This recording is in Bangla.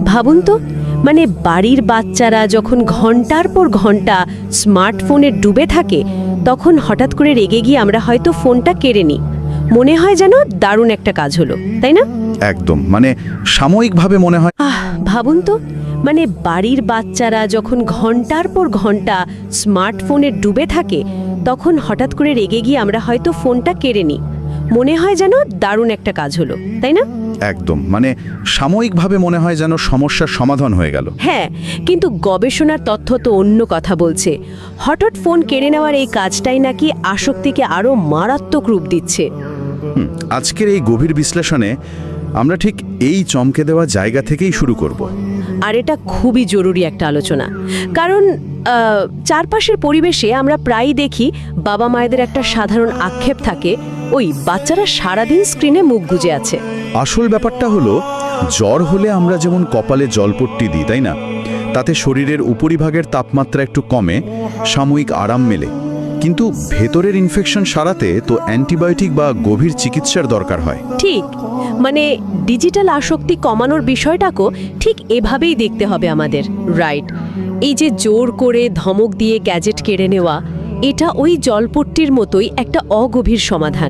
ভাবুন তো, মানে বাড়ির বাচ্চারা যখন ঘন্টার পর ঘন্টা স্মার্টফোনে ডুবে থাকে, তখন হঠাৎ করে রেগে গিয়ে আমরা হয়তো ফোনটা কেড়ে নিই। মনে হয় যেন দারুণ একটা কাজ হলো, তাই না? একদম, মানে সাময়িকভাবে মনে হয়। ভাবুন তো, মানে বাড়ির বাচ্চারা যখন ঘন্টার পর ঘন্টা স্মার্টফোনে ডুবে থাকে, তখন হঠাৎ করে রেগে গিয়ে আমরা হয়তো ফোনটা কেড়ে নিই। মনে হয় যেন দারুণ একটা কাজ হলো, তাই না? একদম, মানে সাময়িকভাবে মনে হয় যেন সমস্যার সমাধান হয়ে গেল। হ্যাঁ, কিন্তু গবেষণার তথ্য তো অন্য কথা বলছে। হঠাৎ ফোন কেড়ে নেওয়ার এই কাজটাই নাকি আসক্তিকে আরও মারাত্মক রূপ দিচ্ছে। আজকের এই গভীর বিশ্লেষণে আমরা ঠিক এই চমকে দেওয়া জায়গা থেকেই শুরু করব। আর এটা খুবই জরুরি একটা আলোচনা, কারণ চারপাশের পরিবেশে আমরা প্রায়ই দেখি বাবা মায়েদের একটা সাধারণ আক্ষেপ থাকে, ওই বাচ্চারা সারাদিন স্ক্রিনে মুখ গুজে আছে। আসল ব্যাপারটা হলো, জ্বর হলে আমরা যেমন কপালে জলপট্টি দিই, তাই না? তাতে শরীরের উপরিভাগের তাপমাত্রা একটু কমে, সাময়িক আরাম মেলে। কিন্তু ভেতরের ইনফেকশন সারাতে তো অ্যান্টিবায়োটিক বা গভীর চিকিৎসার দরকার হয়। ঠিক, মানে ডিজিটাল আসক্তি কমানোর বিষয়টাকেও ঠিক এভাবেই দেখতে হবে আমাদের, রাইট? এই যে জোর করে ধমক দিয়ে গ্যাজেট কেড়ে নেওয়া, এটা ওই জলপট্টির মতোই একটা অগভীর সমাধান।